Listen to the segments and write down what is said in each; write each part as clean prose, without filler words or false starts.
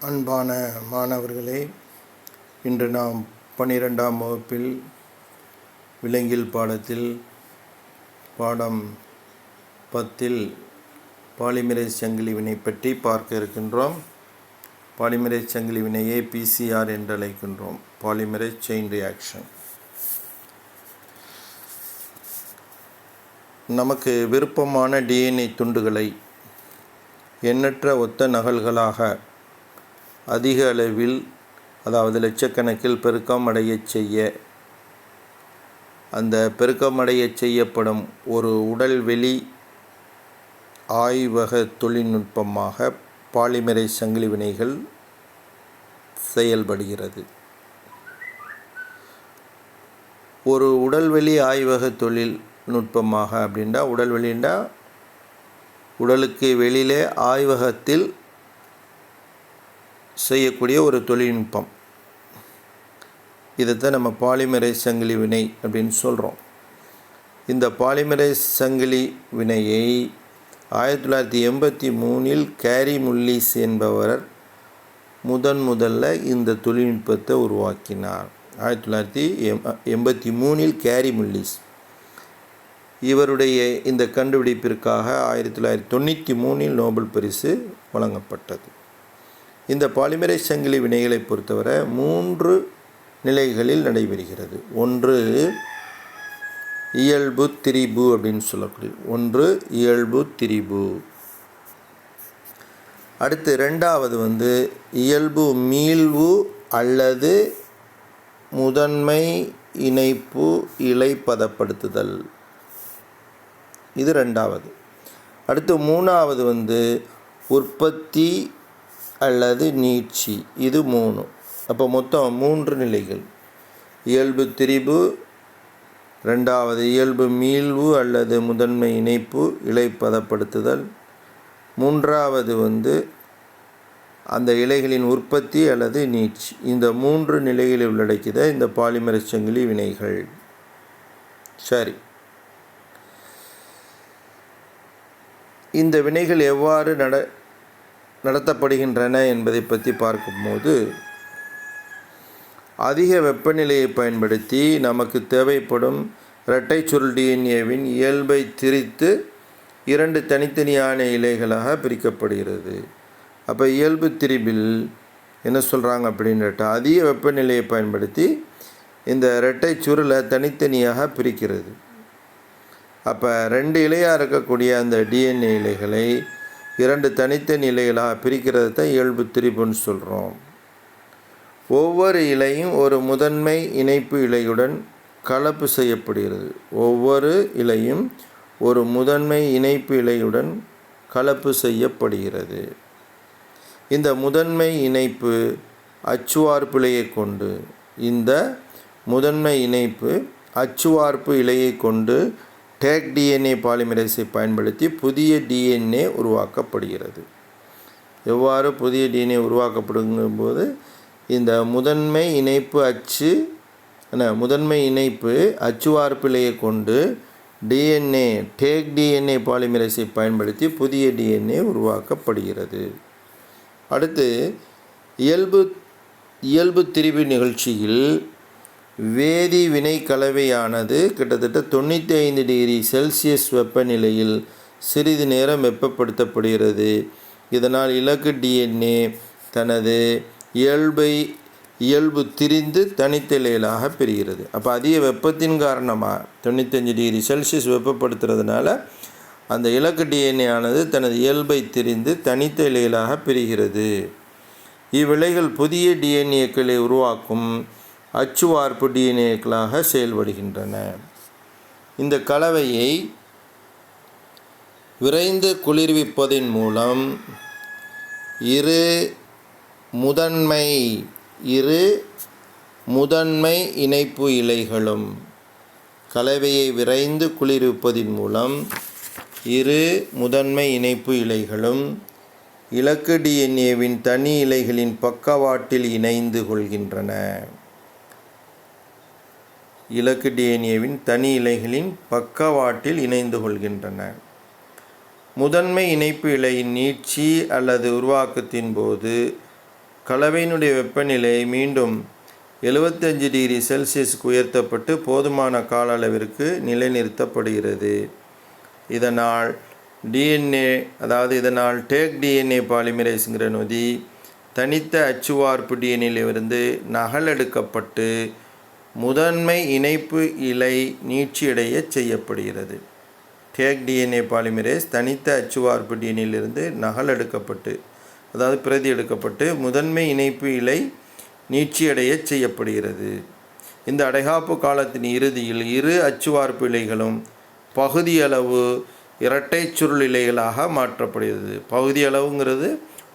அன்பான மாணவர்களே, இன்று நாம் 12ஆம் வகுப்பில் விலங்கியல் பாடத்தில் பாடம் 10இல் பாலிமரேஸ் சங்கிலி வினை பற்றி பார்க்க இருக்கின்றோம். பாலிமரேஸ் சங்கிலி வினையை PCR என்று அழைக்கின்றோம், பாலிமரேஸ் செயின் ரியாக்ஷன். நமக்கு விருப்பமான DNA துண்டுகளை எண்ணற்ற ஒத்த நகல்களாக அதிக அளவில், அதாவது லட்சக்கணக்கில் பெருக்கமடையச் செய்ய, அந்த பெருக்கமடையச் செய்யப்படும் ஒரு உடல்வெளி ஆய்வக தொழில்நுட்பமாக பாலிமரேஸ் சங்கிலி வினைகள் செயல்படுகிறது. ஒரு உடல்வெளி ஆய்வக தொழில்நுட்பமாக அப்படின்னா, உடல்வெளின்னா உடலுக்கு வெளியிலே ஆய்வகத்தில் செய்யக்கூடிய ஒரு தொழில்நுட்பம். இதைத்தான் நம்ம பாலிமரேஸ் சங்கிலி வினை அப்படின்னு சொல்கிறோம். இந்த பாலிமரேஸ் சங்கிலி வினையை 1983இல் கேரி முல்லிஸ் என்பவர் முதல்ல இந்த தொழில்நுட்பத்தை உருவாக்கினார். 1983இல் கேரி முல்லிஸ். இவருடைய இந்த கண்டுபிடிப்பிற்காக 1993இல் நோபல் பரிசு வழங்கப்பட்டது. இந்த பாலிமரேஸ் சங்கிலி வினைகளை பொறுத்தவரை 3 நிலைகளில் நடைபெறுகிறது. ஒன்று இயல்பு திரிபு அப்படின்னு சொல்லக்கூடிய இயல்பு திரிபு. அடுத்து 2வது இயல்பு மீள்வு அல்லது முதன்மை இணைப்பு இழைப்பதப்படுத்துதல், இது 2வது. அடுத்து 3வது உற்பத்தி அல்லது நீட்சி, இது 3. அப்போ மொத்தம் 3 நிலைகள்: இயல்பு திரிபு, 2வது இயல்பு மீள்வு அல்லது முதன்மை இணைப்பு இழைப்பதப்படுத்துதல், 3வது அந்த இலைகளின் உற்பத்தி அல்லது நீட்சி. இந்த 3 நிலைகளில் உள்ளடக்கியத இந்த பாலிமரேஸ் சங்கிலி வினைகள். சரி, இந்த வினைகள் எவ்வாறு நடத்தப்படுகின்றன என்பதை பற்றி பார்க்கும்போது, அதிக வெப்பநிலையை பயன்படுத்தி நமக்கு தேவைப்படும் இரட்டை சுருள் டிஎன்ஏவின் இயல்பை திரித்து 2 தனித்தனியான இலைகளாக பிரிக்கப்படுகிறது. அப்போ இயல்பு திரிபில் என்ன சொல்கிறாங்க அப்படின்ட்டு, அதிக வெப்பநிலையை பயன்படுத்தி இந்த இரட்டை சுருளை தனித்தனியாக பிரிக்கிறது. அப்போ 2 இலையாக இருக்கக்கூடிய அந்த டிஎன்ஏ இலைகளை 2 தனித்தனி இலைகளாக பிரிக்கிறது தான் இயல்பு திரிபுன்னு சொல்கிறோம். ஒவ்வொரு இலையும் ஒரு முதன்மை இணைப்பு இலையுடன் கலப்பு செய்யப்படுகிறது. ஒவ்வொரு இலையும் ஒரு முதன்மை இணைப்பு இலையுடன் கலப்பு செய்யப்படுகிறது. இந்த முதன்மை இணைப்பு அச்சுவார்ப்பு இலையை கொண்டு அச்சுவார்ப்பு இலையை கொண்டு டேக் டிஎன்ஏ பாலிமரேஸை பயன்படுத்தி புதிய டிஎன்ஏ உருவாக்கப்படுகிறது. எவ்வாறு புதிய டிஎன்ஏ உருவாக்கப்படும்போது, இந்த முதன்மை இணைப்பு அச்சுவார்ப்பிலையை கொண்டு டேக் டிஎன்ஏ பாலிமரேஸை பயன்படுத்தி புதிய டிஎன்ஏ உருவாக்கப்படுகிறது. அடுத்து இயல்பு திரிபு நிகழ்ச்சியில் வேதி வினை கலவையானது கிட்டத்தட்ட 95 டிகிரி செல்சியஸ் வெப்பநிலையில் சிறிது நேரம் வெப்பப்படுத்தப்படுகிறது. இதனால் இலக்கு டிஎன்ஏ தனது இயல்பு திரிந்து தனித்த இலைகளாக பெறுகிறது. அப்போ அதிக வெப்பத்தின் காரணமாக 95 டிகிரி செல்சியஸ் வெப்பப்படுத்துறதுனால அந்த இலக்கு டிஎன்ஏ ஆனது தனது இயல்பை திரிந்து தனித்த இலைகளாக பெறுகிறது. இவ்விலைகள் புதிய டிஎன்ஏக்களை உருவாக்கும் அச்சுவார்ப்பு டிஎன்ஏக்களாக செயல்படுகின்றன. இந்த கலவையை விரைந்து குளிர்விப்பதன் மூலம் இரு முதன்மை இணைப்பு இலைகளும் கலவையை விரைந்து குளிர்விப்பதன் மூலம் இரு முதன்மை இணைப்பு இலைகளும் இலக்கு டிஎன்ஏவின் தனி இலைகளின் பக்கவாட்டில் இணைந்து கொள்கின்றன. இலக்கு டிஎன்ஏவின் தனி இலைகளின் பக்கவாட்டில் இணைந்து கொள்கின்றன. முதன்மை இணைப்பு இழையின் நீட்சி அல்லது உருவாக்கத்தின் போது கலவையினுடைய வெப்பநிலை மீண்டும் 75 டிகிரி செல்சியஸுக்கு உயர்த்தப்பட்டு போதுமான கால அளவிற்கு நிலைநிறுத்தப்படுகிறது. இதனால் டேக் டிஎன்ஏ பாலிமரேஸுங்கிற நொதி தனித்த அச்சுவார்ப்பு டிஎன்ஏலிருந்து நகலெடுக்கப்பட்டு முதன்மை இணைப்பு இழை நீட்சியடைய செய்யப்படுகிறது. டேக் டிஎன்ஏ பாலிமரேஸ் தனித்த அச்சுவார்ப்பு டிஎன்ஏலிருந்து நகலெடுக்கப்பட்டு பிரதி எடுக்கப்பட்டு முதன்மை இணைப்பு இழை நீட்சியடைய செய்யப்படுகிறது. இந்த அடைகாப்பு காலத்தின் இறுதியில் இரு அச்சுவார்ப்பு இழைகளும் பகுதியளவு இரட்டை சுருள் இழைகளாக மாற்றப்படுகிறது. பகுதி அளவுங்கிறது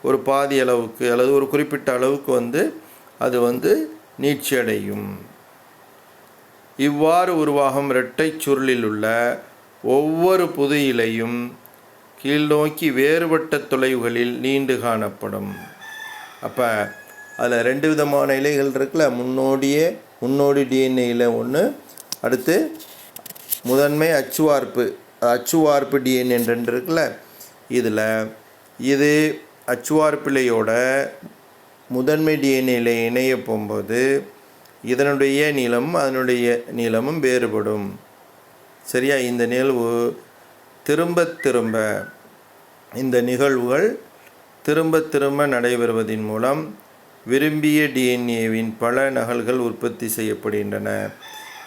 ஒரு பாதி அளவுக்கு அல்லது ஒரு குறிப்பிட்ட அளவுக்கு அது நீட்சியடையும். இவ்வாறு உருவாகும் இரட்டை சுருளில் உள்ள ஒவ்வொரு புது இலையும் கீழ்நோக்கி வேறுபட்ட தொலைவுகளில் நீண்டு காணப்படும். அப்போ அதில் 2 விதமான இலைகள் இருக்குல்ல, முன்னோடி டிஎன்ஏ இலை ஒன்று, அடுத்து முதன்மை அச்சுவார்ப்பு டிஎன்ஏ 2 இருக்குல்ல. இது அச்சுவார்ப்பு இலையோட முதன்மை டிஎன்ஏல இணைய போகும்போது இதனுடைய நீளமும் அதனுடைய நீளமும் வேறுபடும். சரியா? இந்த நிகழ்வுகள் திரும்ப திரும்ப நடைபெறுவதன் மூலம் விரும்பிய டிஎன்ஏவின் பல நகல்கள் உற்பத்தி செய்யப்படுகின்றன.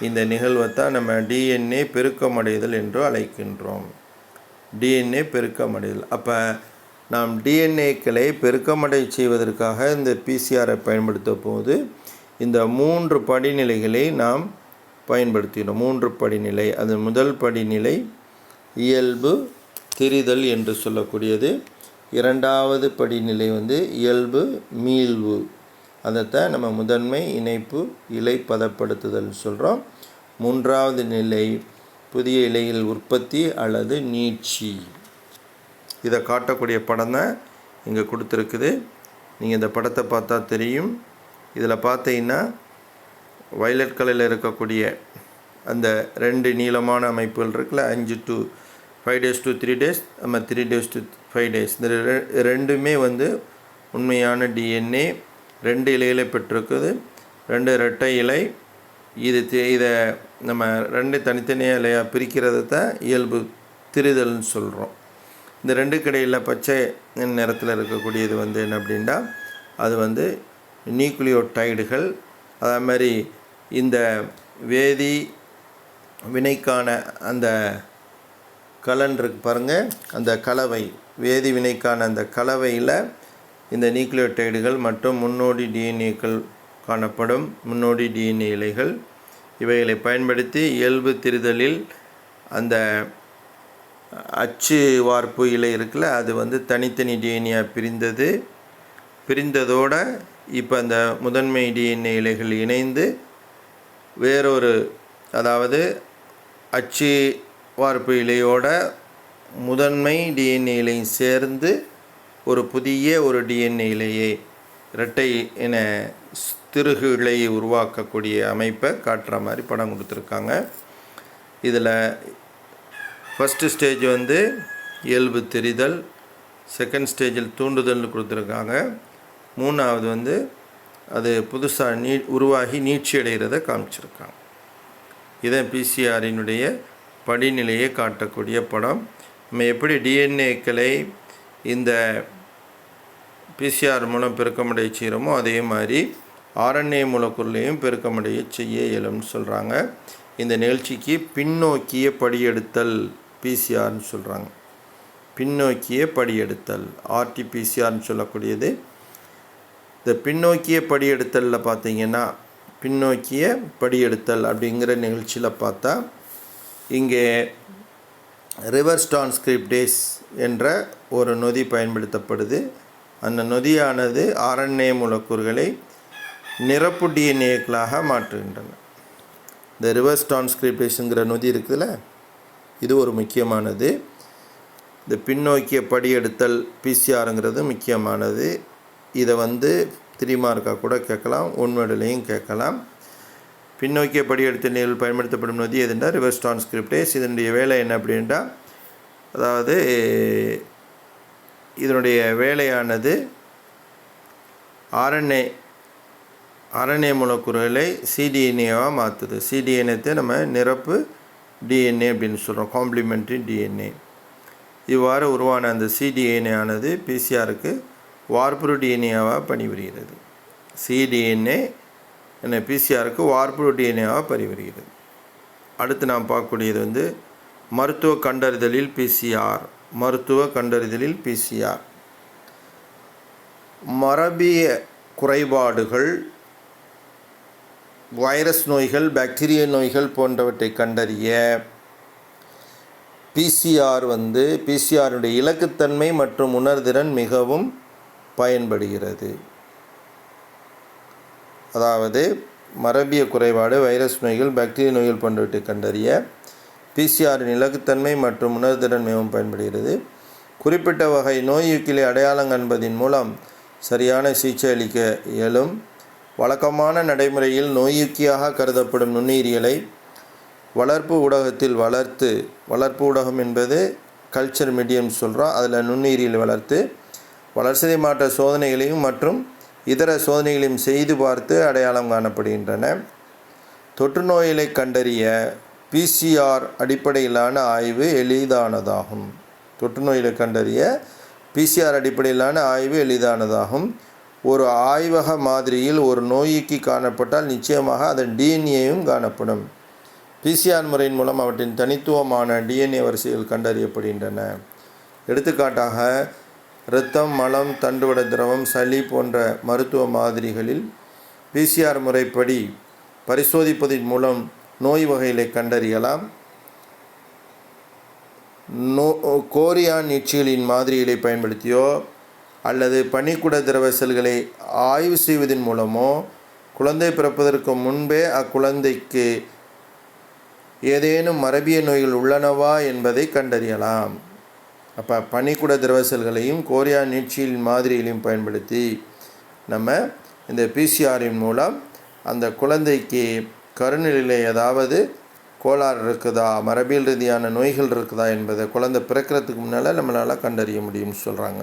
இந்த நிகழ்வைத்தான் நம்ம டிஎன்ஏ பெருக்கமடைதல் என்று அழைக்கின்றோம். டிஎன்ஏ பெருக்கமடைதல். அப்போ நாம் டிஎன்ஏக்களை பெருக்கமடை செய்வதற்காக இந்த பிசிஆரை பயன்படுத்த போது இந்த 3 படிநிலைகளை நாம் பயன்படுத்தினோம். 3 படிநிலை. அது முதல் படிநிலை இயல்பு திரிதல் என்று சொல்லக்கூடியது. 2வது படிநிலை இயல்பு மீள்வு. அதைத்தான் நம்ம முதன்மை இணைப்பு இலை பதப்படுத்துதல் சொல்கிறோம். 3வது நிலை புதிய இலைகள் உற்பத்தி அல்லது நீட்சி. இதை காட்டக்கூடிய படம் தான் இங்கே கொடுத்துருக்குது. நீங்கள் இந்த படத்தை பார்த்தா தெரியும். இதில் பார்த்தீங்கன்னா வயலட் கலரில் இருக்கக்கூடிய அந்த 2 நீளமான அமைப்புகள் இருக்குல்ல, 5 to 5 days to 3 days, 3 days to 5 days. இந்த ரெண்டுமே உண்மையான டிஎன்ஏ. 2 இலைகளை பெற்றிருக்குது, 2 இரட்டை இலை. இதை நம்ம 2 தனித்தனியாக இலையாக பிரிக்கிறத தான் இயல்பு திரிதல்னு சொல்கிறோம். இந்த 2க்கு இடையில் பச்சை நிறத்தில் இருக்கக்கூடியது என்ன அப்படின்னா அது நியூக்ளியோடைடுகள். அதே மாதிரி இந்த வேதி வினைக்கான அந்த கலன் இருக்கு பாருங்கள், அந்த கலவை, வேதி வினைக்கான அந்த கலவையில் இந்த நியூக்ளியோடைடுகள் மற்றும் முன்னோடி டிஎன்ஏக்கள் காணப்படும். முன்னோடி டிஎன்ஏ இலைகள் இவைகளை பயன்படுத்தி இயல்பு திரிதலில் அந்த அச்சு வார்ப்பு இலை இருக்குல்ல, அது தனித்தனி டிஎன்ஏ பிரிந்ததோடு இப்போ அந்த முதன்மை டிஎன்ஏ இலைகள் இணைந்து வேறொரு, அதாவது அச்சு வார்ப்பு இலையோட முதன்மை டிஎன்ஏ இலையும் சேர்ந்து ஒரு புதிய டிஎன்ஏ இலையை இரட்டை என திருகு இலையை உருவாக்கக்கூடிய அமைப்பை காட்டுற மாதிரி படம் கொடுத்துருக்காங்க. இதில் ஃபஸ்ட்டு ஸ்டேஜ் இயல்பு தெரிதல், செகண்ட் ஸ்டேஜில் தூண்டுதல்னு கொடுத்துருக்காங்க. 3வது அது புதுசாக உருவாகி நீட்சி அடைகிறத காமிச்சிருக்காங்க. இதான் பிசிஆரினுடைய படிநிலையை காட்டக்கூடிய படம். நம்ம எப்படி டிஎன்ஏக்களை இந்த பிசிஆர் மூலம் பெருக்கமடைய செய்கிறோமோ அதே மாதிரி ஆர்என்ஏ மூலக்கூறுலையும் பெருக்கமடைய செய்ய இயலும்னு சொல்கிறாங்க. இந்த நிகழ்ச்சிக்கு பின்னோக்கிய படியெடுத்தல் பிசிஆர்னு சொல்கிறாங்க. பின்னோக்கிய படியெடுத்தல் ஆர்டிபிசிஆர்னு சொல்லக்கூடியது. இந்த பின்னோக்கிய படியெடுத்தலில் பார்த்தீங்கன்னா, பின்னோக்கிய படியெடுத்தல் அப்படிங்கிற நிகழ்ச்சியில் பார்த்தா இங்கே ரிவர்ஸ் டிரான்ஸ்கிரிப்டேஸ் என்ற ஒரு நொதி பயன்படுத்தப்படுது. அந்த நொதியானது ஆர்என்ஏ மூலக்கூறுகளை நிரப்பு டிஎன்ஏக்களாக மாற்றுகின்றன. இந்த ரிவர்ஸ் டிரான்ஸ்கிரிப்டேஸுங்கிற நொதி இருக்குதுல்ல, இது ஒரு முக்கியமானது. இந்த பின்னோக்கிய படியெடுத்தல் பிசிஆருங்கிறது முக்கியமானது. இதை 3 மார்க்காக கூட கேட்கலாம், 1 வேர்டுலையும் கேட்கலாம். பின்னோக்கிய படியெடுத்தல் நிகழ்வில் பயன்படுத்தப்படும் நொதி எதுன்னா ரிவர்ஸ் டிரான்ஸ்கிரிப்டேஸ். இதனுடைய வேலை என்ன அப்படின்னா, அதாவது இதனுடைய வேலையானது ஆர்என்ஏ மூலக்கூறுகளை சிடிஎன்ஏவாக மாற்றுது. சிடிஎன்ஏத்தை நம்ம நிரப்பு டிஎன்ஏ அப்படின்னு சொல்கிறோம், காம்ப்ளிமெண்ட்ரி டிஎன்ஏ. இவ்வாறு உருவான அந்த சிடிஎன்ஏ ஆனது பிசிஆருக்கு வார்ப்புரு டிஎன்ஏவாக பணிபுரிகிறது. சிடிஎன்ஏ என்ன பிசிஆருக்கு வார்ப்புரு டிஎன்ஏவாக பணிபுரிகிறது. அடுத்து நாம் பார்க்கக்கூடியது மருத்துவ கண்டறிதலில் பிசிஆர். மருத்துவ கண்டறிதலில் பிசிஆர் மரபிய குறைபாடுகள், வைரஸ் நோய்கள், பாக்டீரிய நோய்கள் போன்றவற்றை கண்டறிய பிசிஆருடைய இலக்குத்தன்மை மற்றும் உணர்திறன் மிகவும் பயன்படுகிறது. அதாவது மரபிய குறைபாடு, வைரஸ் நோய்கள், பாக்டீரிய நோய்கள் போன்றவற்றை கண்டறிய பிசிஆரின் இலக்குத்தன்மை மற்றும் உணர்திறன் மிகவும் பயன்படுகிறது. குறிப்பிட்ட வகை நோய்யூக்கிலை அடையாளம் காண்பதின் மூலம் சரியான சிகிச்சை அளிக்க இயலும். வழக்கமான நடைமுறையில் நோயூக்கியாக கருதப்படும் நுண்ணுயிரிகளை வளர்ப்பு ஊடகத்தில் வளர்ப்பு ஊடகம் என்பது கல்ச்சர் மீடியம் சொல்கிறோம், அதில் நுண்ணுயிரியில் வளர்த்து வளர்சிதை மாற்ற சோதனைகளையும் மற்றும் இதர சோதனைகளையும் செய்து பார்த்து அடையாளம் காணப்படுகின்றன. தொற்று நோய்களை கண்டறிய பிசிஆர் அடிப்படையிலான ஆய்வு எளிதானதாகும். தொற்று நோய்களை கண்டறிய பிசிஆர் அடிப்படையிலான ஆய்வு எளிதானதாகும். ஒரு ஆய்வக மாதிரியில் ஒரு நோய்க்கு காணப்பட்டால் நிச்சயமாக அதன் டிஎன்ஏயும் காணப்படும். பிசிஆர் முறையின் மூலம் அவற்றின் தனித்துவமான டிஎன்ஏ வரிசைகள் கண்டறியப்படுகின்றன. எடுத்துக்காட்டாக இரத்தம், மலம், தண்டுவட திரவம், சளி போன்ற மருத்துவ மாதிரிகளில் பிசிஆர் முறைப்படி பரிசோதிப்பதன் மூலம் நோய் வகைகளை கண்டறியலாம். கோரியான் நீட்சிகளின் மாதிரிகளை பயன்படுத்தியோ அல்லது பனிக்குட திரவ செல்களை ஆய்வு செய்வதன் மூலமோ குழந்தை பிறப்பதற்கு முன்பே அக்குழந்தைக்கு ஏதேனும் மரபிய நோய்கள் உள்ளனவா என்பதை கண்டறியலாம். அப்போ பனிக்குட திரவ செல்களையும் கோரியான் நீட்சியின் மாதிரிகளையும் பயன்படுத்தி நம்ம இந்த பிசிஆரின் மூலம் அந்த குழந்தைக்கு கருநிலையில் ஏதாவது கோளாறு இருக்குதா, மரபியல் ரீதியான நோய்கள் இருக்குதா என்பதை குழந்தை பிறக்கிறதுக்கு முன்னால் நம்மளால் கண்டறிய முடியும்னு சொல்கிறாங்க.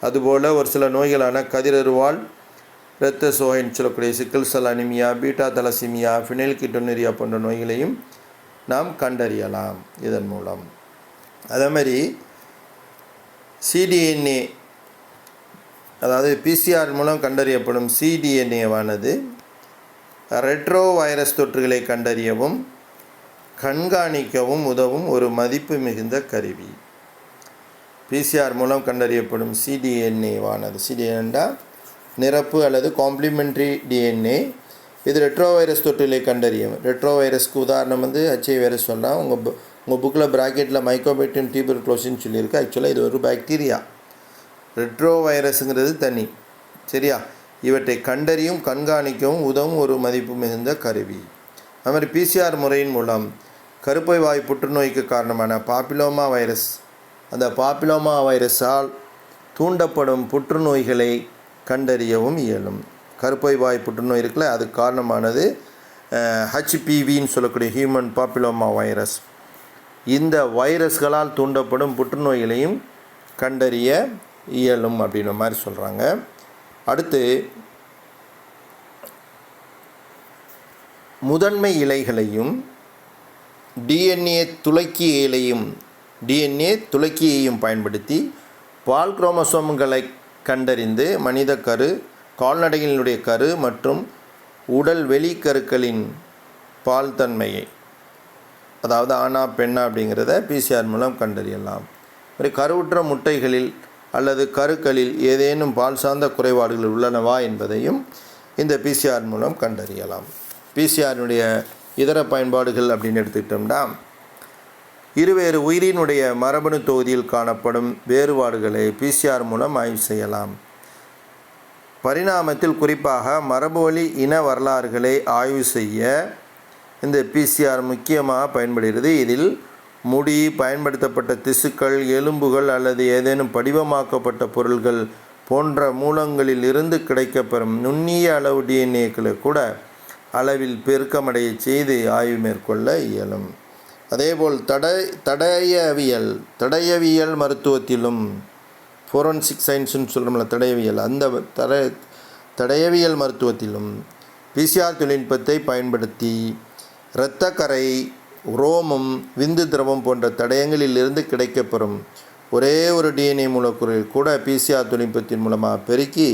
அதுபோல் ஒரு சில நோய்களான கதிரருவால் இரத்த சோகைன்னு சொல்லக்கூடிய சிக்கல் செல் அனிமியா, பீட்டா தலசிமியா, ஃபினைல்கிட்டோனூரியா போன்ற நோய்களையும் நாம் கண்டறியலாம் இதன் மூலம். அதே மாதிரி சிடிஎன்ஏ, அதாவது பிசிஆர் மூலம் கண்டறியப்படும் சிடிஎன்ஏவானது ரெட்ரோ வைரஸ் தொற்றுகளை கண்டறியவும் கண்காணிக்கவும் உதவும் ஒரு மதிப்பு மிகுந்த கருவி. பிசிஆர் மூலம் கண்டறியப்படும் சிடிஎன்ஏவானது, சிடிஎன்ஏ நிரப்பு அல்லது காம்ப்ளிமெண்ட்ரி டிஎன்ஏ, இது ரெட்ரோ வைரஸ் தொற்றுகளை கண்டறியும். ரெட்ரோ வைரஸ்க்கு உதாரணம் ஹெச்ஐ வைரஸ் சொல்லலாம். உங்கள் புக்கில் ப்ராக்கெட்டில் மைக்கோபேக்டீரியம் டியூபர்குலோசின்னு சொல்லியிருக்கு. ஆக்சுவலாக இது ஒரு பாக்டீரியா. ரெட்ரோ வைரஸுங்கிறது தனி, சரியா? இவற்றை கண்டறியும் கண்காணிக்கவும் உதவும் ஒரு மதிப்பு மிகுந்த கருவி. அது மாதிரி பிசிஆர் முறையின் மூலம் கருப்பை வாய் புற்றுநோய்க்கு காரணமான பாப்பிலோமா வைரஸ், அந்த பாப்பிலோமா வைரஸால் தூண்டப்படும் புற்றுநோய்களை கண்டறியவும் இயலும். கருப்பை வாய் புற்றுநோய் இருக்குல்ல, அது காரணமானது ஹெச்பிவின்னு சொல்லக்கூடிய ஹியூமன் பாப்பிலோமா வைரஸ். இந்த வைரஸ்களால் தூண்டப்படும் புற்றுநோய்களையும் கண்டறிய இயலும் அப்படின்ற மாதிரி சொல்கிறாங்க. அடுத்து முதன்மை இலைகளையும் டிஎன்ஏ துளக்கியையும் பயன்படுத்தி பால் குரோமோசோம்களை கண்டறிந்து மனித கரு, கால்நடைகளினுடைய கரு மற்றும் உடல் வெளிக்கருக்களின் பால் தன்மையை, அதாவது ஆணா பெண்ணா அப்படிங்கிறத பிசிஆர் மூலம் கண்டறியலாம். ஒரு கருவுற்ற முட்டைகளில் அல்லது கருக்களில் ஏதேனும் பால் சார்ந்த குறைபாடுகள் உள்ளனவா என்பதையும் இந்த பிசிஆர் மூலம் கண்டறியலாம். பிசிஆரினுடைய இதர பயன்பாடுகள் அப்படின்னு எடுத்துக்கிட்டோம்னா, இருவேறு உயிரினுடைய மரபணு தொகுதியில் காணப்படும் வேறுபாடுகளை பிசிஆர் மூலம் ஆய்வு செய்யலாம். பரிணாமத்தில் குறிப்பாக மரபுவழி இன வரலாறுகளை ஆய்வு செய்ய இந்த பிசிஆர் முக்கியமாக பயன்படுகிறது. இதில் முடி, பயன்படுத்தப்பட்ட திசுக்கள், எலும்புகள் அல்லது ஏதேனும் படிவமாக்கப்பட்ட பொருள்கள் போன்ற மூலங்களில் இருந்து கிடைக்கப்பெறும் நுண்ணிய அளவு டிஎன்ஏக்களை கூட அளவில் பெருக்கமடைய செய்து ஆய்வு மேற்கொள்ள இயலும். அதேபோல் தடயவியல் மருத்துவத்திலும், ஃபோரன்சிக் சயின்ஸுன்னு சொல்கிறோம்ல, தடயவியல், தடயவியல் மருத்துவத்திலும் பிசிஆர் தொழில்நுட்பத்தை பயன்படுத்தி இரத்தக்கரை, உரோமம், விந்து திரவம் போன்ற தடயங்களிலிருந்து கிடைக்கப்பெறும் ஒரே ஒரு டிஎன்ஏ மூலக்கூறில் கூட பிசிஆர் தொழில்நுட்பத்தின் மூலமாக பெருக்கி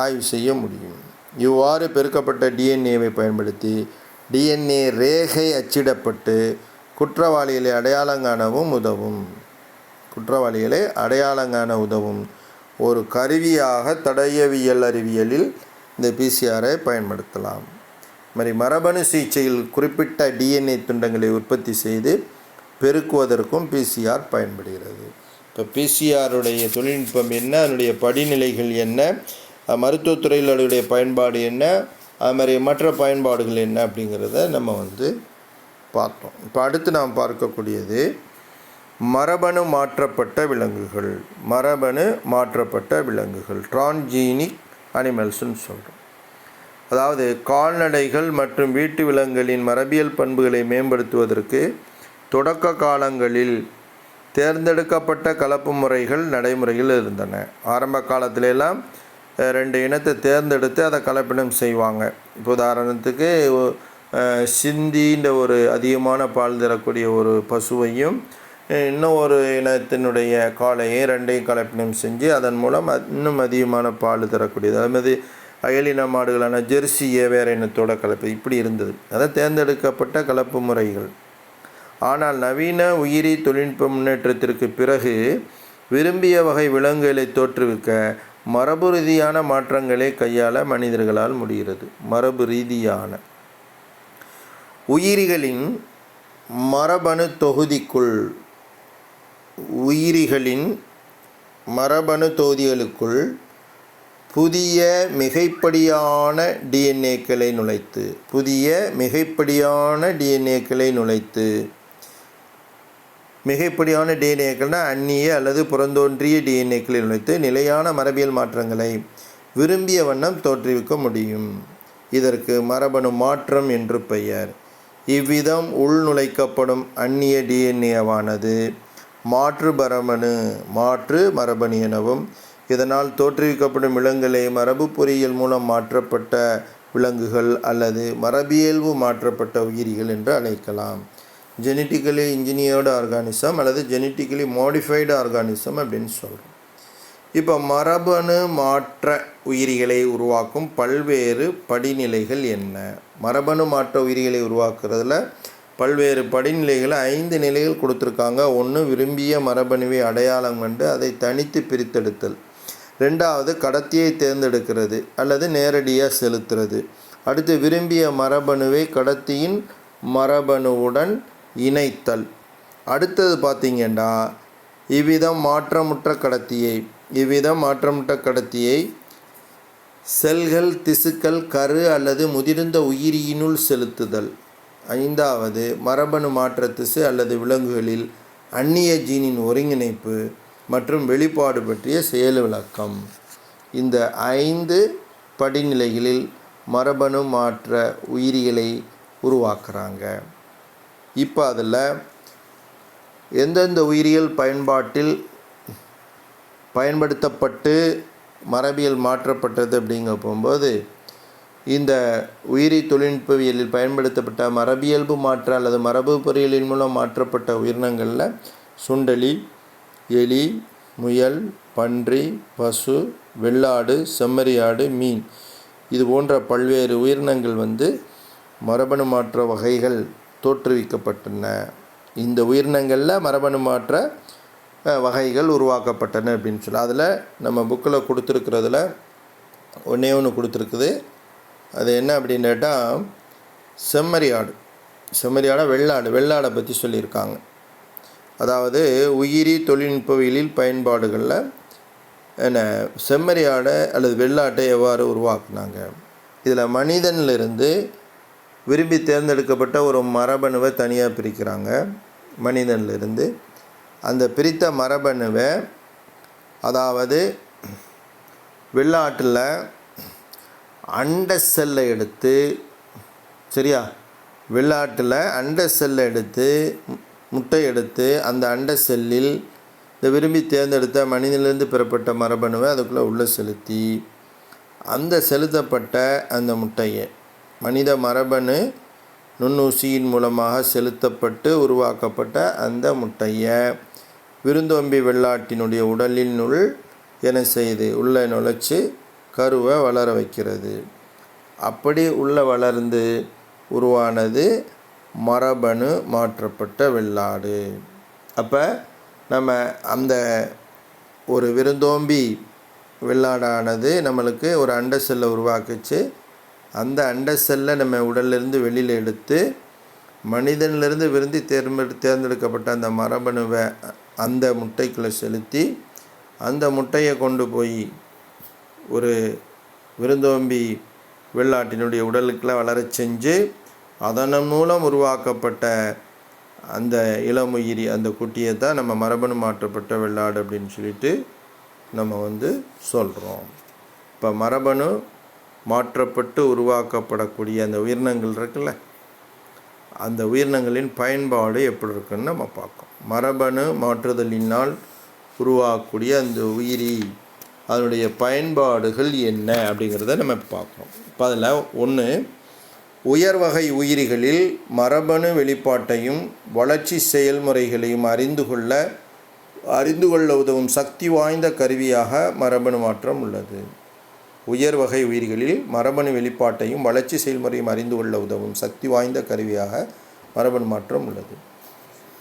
ஆய்வு செய்ய முடியும். இவ்வாறு பெருக்கப்பட்ட டிஎன்ஏவை பயன்படுத்தி டிஎன்ஏ ரேகை அச்சிடப்பட்டு குற்றவாளிகளை அடையாளங்காணவும் உதவும் ஒரு கருவியாக தடயவியல் அறிவியலில் இந்த பிசிஆரை பயன்படுத்தலாம். மாதிரி மரபணு சிகிச்சையில் குறிப்பிட்ட டிஎன்ஏ துண்டங்களை உற்பத்தி செய்து பெருக்குவதற்கும் பிசிஆர் பயன்படுகிறது. இப்போ பிசிஆருடைய தொழில்நுட்பம் என்ன, அதனுடைய படிநிலைகள் என்ன, மருத்துவத்துறையில் அதனுடைய பயன்பாடு என்ன, அது மாதிரி மற்ற பயன்பாடுகள் என்ன அப்படிங்கிறத நம்ம பார்த்தோம். இப்போ அடுத்து நாம் பார்க்கக்கூடியது மரபணு மாற்றப்பட்ட விலங்குகள் டிரான்ஜீனிக் அனிமல்ஸ்ன்னு சொல்கிறோம். அதாவது கால்நடைகள் மற்றும் வீட்டு விலங்குகளின் மரபியல் பண்புகளை மேம்படுத்துவதற்கு தொடக்க காலங்களில் தேர்ந்தெடுக்கப்பட்ட கலப்பு முறைகள் நடைமுறையில் இருந்தன. ஆரம்ப காலத்திலெல்லாம் 2 இனத்தை தேர்ந்தெடுத்து அதை கலப்பினம் செய்வாங்க. இப்போ உதாரணத்துக்கு சிந்தின்ற ஒரு அதிகமான பால் தரக்கூடிய ஒரு பசுவையும் இன்னும் ஒரு இனத்தினுடைய காளையை 2ஐயும் கலப்பினம் செஞ்சு அதன் மூலம் இன்னும் அதிகமான பால் தரக்கூடியது. அதுமாதிரி அயலின மாடுகளான ஜெர்சியை வேறு இனத்தோட கலப்பு இப்படி இருந்தது. அதை தேர்ந்தெடுக்கப்பட்ட கலப்பு முறைகள். ஆனால் நவீன உயிரி தொழில்நுட்ப முன்னேற்றத்திற்கு பிறகு விரும்பிய வகை விலங்குகளை தோற்றுவிக்க மரபு ரீதியான மாற்றங்களை கையாள மனிதர்களால் முடிகிறது. மரபு ரீதியான உயிரிகளின் மரபணு தொகுதிகளுக்குள் புதிய மிகைப்படியான டிஎன்ஏக்களை நுழைத்து மிகைப்படியான டிஎன்ஏக்கள்னால் அந்நிய அல்லது புறந்தோன்றிய டிஎன்ஏக்களை நுழைத்து நிலையான மரபியல் மாற்றங்களை விரும்பிய வண்ணம் தோற்றுவிக்க முடியும். இதற்கு மரபணு மாற்றம் என்று பெயர். இவ்விதம் உள்நுழைக்கப்படும் அந்நிய டிஎன்ஏவானது மாற்று மரபணு எனவும், இதனால் தோற்றுவிக்கப்படும் விலங்குகளை மரபு பொறியியல் மூலம் மாற்றப்பட்ட விலங்குகள் அல்லது மரபியல்பு மாற்றப்பட்ட உயிரிகள் என்று அழைக்கலாம். ஜெனட்டிக்கலி இன்ஜினியர்டு ஆர்கானிசம் அல்லது ஜெனட்டிக்கலி மாடிஃபைடு ஆர்கானிசம் அப்படின்னு சொல்கிறோம். இப்போ மரபணு மாற்ற உயிரிகளை உருவாக்கும் பல்வேறு படிநிலைகள் என்ன? மரபணு மாற்ற உயிரிகளை உருவாக்குறதுல பல்வேறு படிநிலைகளை 5 நிலைகள் கொடுத்துருக்காங்க. 1 விரும்பிய மரபணுவை அடையாளம் கண்டு அதை தனித்து பிரித்தெடுத்தல். 2வது கடத்தியை தேர்ந்தெடுக்கிறது அல்லது நேரடியாக செலுத்துறது. அடுத்து விரும்பிய மரபணுவை கடத்தியின் மரபணுவுடன் இணைத்தல். அடுத்தது பார்த்திங்கன்னா இவ்விதம் மாற்றமுற்ற கடத்தியை செல்கள், திசுக்கள், கரு அல்லது முதிர்ந்த உயிரியினுள் செலுத்துதல். 5வது மரபணு மாற்ற திசு அல்லது விலங்குகளில் அந்நிய ஜீனின் ஒருங்கிணைப்பு மற்றும் வெளிப்பாடு பற்றிய செயல் விளக்கம். இந்த 5 படிநிலைகளில் மரபணு மாற்ற உயிரிகளை உருவாக்குறாங்க. இப்போ அதில் எந்தெந்த உயிரியல் பயன்படுத்தப்பட்டு மரபியல் மாற்றப்பட்டது அப்படிங்க போகும்போது, இந்த உயிரி தொழில்நுட்பவியலில் பயன்படுத்தப்பட்ட மரபியல்பு மாற்ற அல்லது மரபு பொறியியலின் மூலம் மாற்றப்பட்ட உயிரினங்களில் சுண்டெலி, எலி, முயல், பன்றி, பசு, வெள்ளாடு, செம்மறியாடு, மீன் இது போன்ற பல்வேறு உயிரினங்கள் மரபணு மாற்ற வகைகள் தோற்றுவிக்கப்பட்டன. இந்த உயிரினங்களில் மரபணு மாற்ற வகைகள் உருவாக்கப்பட்டன அப்படின்னு சொல்லி அதில் நம்ம புக்கில் கொடுத்துருக்கிறதுல ஒன்று கொடுத்துருக்குது. அது என்ன அப்படின்னு கேட்டால் செம்மறியாடை வெள்ளாடை பற்றி சொல்லியிருக்காங்க. அதாவது உயிரி தொழில்நுட்பவியலில் பயன்பாடுகளில் செம்மறியாடை அல்லது வெள்ளாட்டை எவ்வாறு உருவாக்குனாங்க. இதில் மனிதனிலிருந்து விரும்பி தேர்ந்தெடுக்கப்பட்ட ஒரு மரபணுவை தனியாக பிரிக்கிறாங்க. மனிதனிலிருந்து அந்த பிரித்த மரபணுவை, அதாவது வெள்ளாட்டில் அண்ட செல்லை எடுத்து, சரியா, வெள்ளாட்டில் அண்ட செல்லை எடுத்து முட்டை எடுத்து அந்த அண்ட செல்லில் இந்த விரும்பி தேர்ந்தெடுத்த மனிதனிலிருந்து பெறப்பட்ட மரபணுவை அதுக்குள்ளே உள்ளே செலுத்தி அந்த செலுத்தப்பட்ட அந்த முட்டையை மனித மரபணு நுண்ணூசியின் மூலமாக செலுத்தப்பட்டு உருவாக்கப்பட்ட அந்த முட்டையை விருந்தோம்பி வெள்ளாட்டினுடைய உடலினுள் என்ன செய்து உள்ளே நுழைச்சி கருவை வளர வைக்கிறது. அப்படி உள்ள வளர்ந்து உருவானது மரபணு மாற்றப்பட்ட வெள்ளாடு. அப்போ நம்ம அந்த ஒரு விருந்தோம்பி வெள்ளாடானது நம்மளுக்கு ஒரு அண்ட செல்லை உருவாக்குச்சு. அந்த அண்ட செல்லை நம்ம உடல்லிருந்து வெளியில் எடுத்து மனிதனிலிருந்து விரும்பி தேர்ந்தெடுக்கப்பட்ட அந்த மரபணுவை அந்த முட்டைக்குள்ளே செலுத்தி அந்த முட்டையை கொண்டு போய் ஒரு விருந்தோம்பி வெள்ளாட்டினுடைய உடலுக்குள்ள வளர செஞ்சு அதன் மூலம் உருவாக்கப்பட்ட அந்த இளமுயிரி அந்த குட்டியை தான் நம்ம மரபணு மாற்றப்பட்ட வெள்ளாடு அப்படின்னு சொல்லிட்டு நம்ம சொல்கிறோம். இப்போ மரபணு மாற்றப்பட்டு உருவாக்கப்படக்கூடிய அந்த உயிரினங்கள் இருக்குல்ல, அந்த உயிரினங்களின் பயன்பாடு எப்படி இருக்குன்னு நம்ம பார்க்கோம். மரபணு மாற்றுதலினால் உருவாகக்கூடிய அந்த உயிரி அதனுடைய பயன்பாடுகள் என்ன அப்படிங்கிறத நம்ம பார்க்கணும். இப்போ அதில் ஒன்று, உயர் வகை உயிரிகளில் மரபணு வெளிப்பாட்டையும் வளர்ச்சி செயல்முறைகளையும் அறிந்து கொள்ள உதவும் சக்தி வாய்ந்த கருவியாக மரபணு மாற்றம் உள்ளது. உயர் வகை உயிர்களில் மரபணு வெளிப்பாட்டையும் வளர்ச்சி செயல்முறையும் அறிந்து கொள்ள உதவும் சக்தி வாய்ந்த கருவியாக மரபணு மாற்றம் உள்ளது.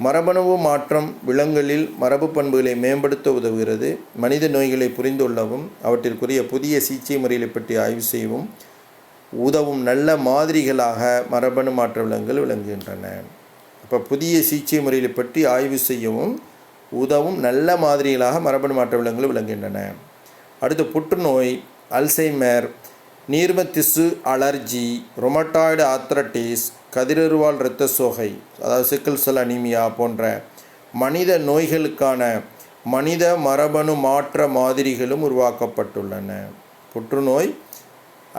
மரபணு மாற்றம் விலங்குகளில் மரபு பண்புகளை மேம்படுத்த உதவுகிறது. மனித நோய்களை புரிந்து கொள்ளவும் அவற்றிற்குரிய புதிய சிகிச்சை முறைகளை பற்றி ஆய்வு செய்யவும் உதவும் நல்ல மாதிரிகளாக மரபணு மாற்ற விலங்குகள் விளங்குகின்றன. அப்போ புதிய சிகிச்சை முறைகளை பற்றி ஆய்வு செய்யவும் உதவும் நல்ல மாதிரிகளாக மரபணு மாற்ற விலங்குகள் விளங்குகின்றன. அடுத்து, புற்றுநோய், அல்சைமர், நீர்ம திசு அலர்ஜி, ரொமட்டாய்டு ஆர்த்ரைட்டிஸ், கதிரருவால் இரத்த சோகை அதாவது சிக்கல் செல் அனீமியா போன்ற மனித நோய்களுக்கான மனித மரபணு மாற்ற மாதிரிகளும் உருவாக்கப்பட்டுள்ளன. புற்றுநோய்,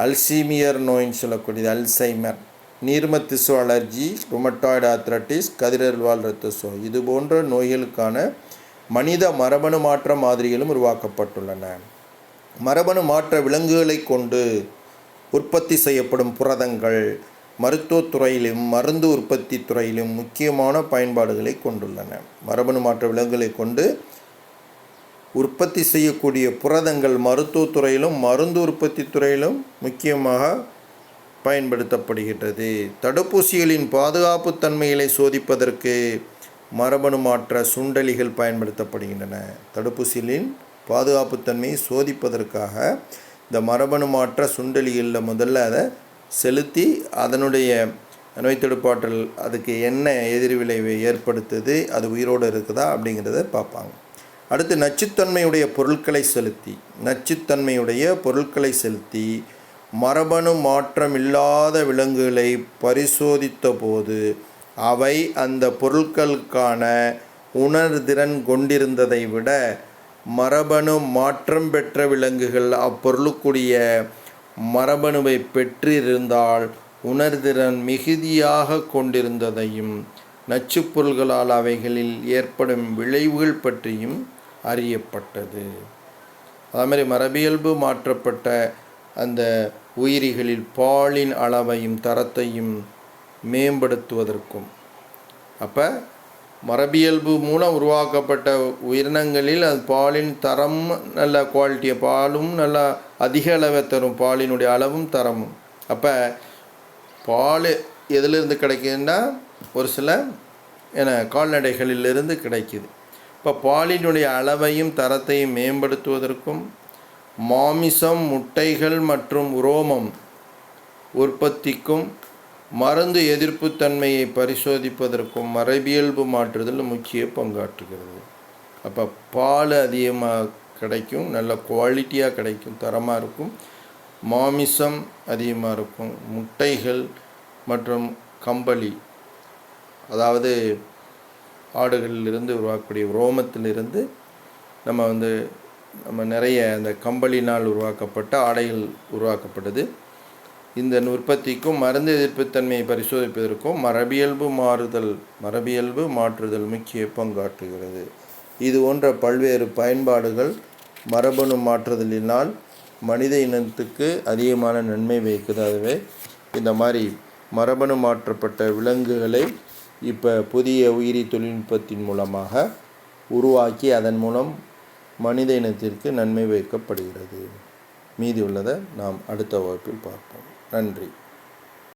அல்சீமியர் நோயின்னு சொல்லக்கூடியது அல்சைமர், நீர்ம திசு அலர்ஜி, ரொமட்டாய்டு ஆர்த்ரைட்டிஸ், கதிரருவால் இரத்த சோகை இது போன்ற நோய்களுக்கான மனித மரபணு மாற்ற மாதிரிகளும் உருவாக்கப்பட்டுள்ளன. மரபணு மாற்ற விலங்குகளை கொண்டு உற்பத்தி செய்யப்படும் புரதங்கள் மருத்துவத்துறையிலும் மருந்து உற்பத்தி துறையிலும் முக்கியமான பயன்பாடுகளை கொண்டுள்ளன. மரபணு மாற்ற விலங்குகளை கொண்டு உற்பத்தி செய்யக்கூடிய புரதங்கள் மருத்துவத்துறையிலும் மருந்து உற்பத்தி துறையிலும் முக்கியமாக பயன்படுத்தப்படுகின்றது. தடுப்பூசிகளின் பாதுகாப்பு தன்மைகளை சோதிப்பதற்கு மரபணு மாற்ற சுண்டலிகள் பயன்படுத்தப்படுகின்றன. தடுப்பூசிகளின் பாதுகாப்புத்தன்மையை சோதிப்பதற்காக இந்த மரபணு மாற்ற சுண்டலிகளில் முதல்ல அதை செலுத்தி அதனுடைய நோய் தடுப்பாற்றல் அதுக்கு என்ன எதிர்விளைவை ஏற்படுத்துது, அது உயிரோடு இருக்குதா அப்படிங்கிறத பார்ப்பாங்க. அடுத்து, நச்சுத்தன்மையுடைய பொருட்களை செலுத்தி மரபணு மாற்றம் இல்லாத விலங்குகளை பரிசோதித்த போது அவை அந்த பொருட்களுக்கான உணர்திறன் கொண்டிருந்ததை விட மரபணு மாற்றம் பெற்ற விலங்குகள் அப்பொருளுக்குரிய மரபணுவை பெற்றிருந்தால் உணர்திறன் மிகுதியாக கொண்டிருந்ததையும் நச்சுப் பொருள்களால் அவைகளில் ஏற்படும் விளைவுகள் பற்றியும் அறியப்பட்டது. அதேமாதிரி மரபியல்பு மாற்றப்பட்ட அந்த உயிரிகளில் பாலின் அளவையும் தரத்தையும் மேம்படுத்துவதற்கும், அப்போ மரபியல்பு மூலம் உருவாக்கப்பட்ட உயிரினங்களில் அது பாலின் தரம் நல்ல குவாலிட்டியை, பாலும் நல்லா அதிக அளவை தரும், பாலினுடைய அளவும் தரமும். அப்போ பால் எதிலிருந்து கிடைக்குதுன்னா ஒரு சில கால்நடைகளிலிருந்து கிடைக்குது. இப்போ பாலினுடைய அளவையும் தரத்தையும் மேம்படுத்துவதற்கும் மாமிசம், முட்டைகள் மற்றும் உரோமம் உற்பத்திக்கும் மருந்து எதிர்ப்பு தன்மையை பரிசோதிப்பதற்கும் மரபியல்பு மாற்றுதல் முக்கிய பங்காற்றுகிறது. அப்போ பால் அதிகமாக கிடைக்கும், நல்ல குவாலிட்டியாக கிடைக்கும், தரமாக இருக்கும். மாமிசம் அதிகமாக இருக்கும். முட்டைகள் மற்றும் கம்பளி, அதாவது ஆடுகளிலிருந்து உருவாக்கக்கூடிய ரோமத்திலிருந்து நம்ம நிறைய அந்த கம்பளினால் உருவாக்கப்பட்ட ஆடைகள் உருவாக்கப்பட்டது. இந்த உற்பத்திக்கும் மருந்து எதிர்ப்புத்தன்மையை பரிசோதிப்பதற்கும் மரபியல்பு மாற்றுதல் முக்கிய பங்காற்றுகிறது. இது போன்ற பல்வேறு பயன்பாடுகள் மரபணு மாற்றுதலினால் மனித இனத்துக்கு அதிகமான நன்மை வைக்குது. அதுவே இந்த மாதிரி மரபணு மாற்றப்பட்ட விலங்குகளை இப்போ புதிய உயிரி தொழில்நுட்பத்தின் மூலமாக உருவாக்கி அதன் மூலம் மனித இனத்திற்கு நன்மை வைக்கப்படுகிறது. மீதி உள்ளதை நாம் அடுத்த வகுப்பில் பார்ப்போம். நன்றி.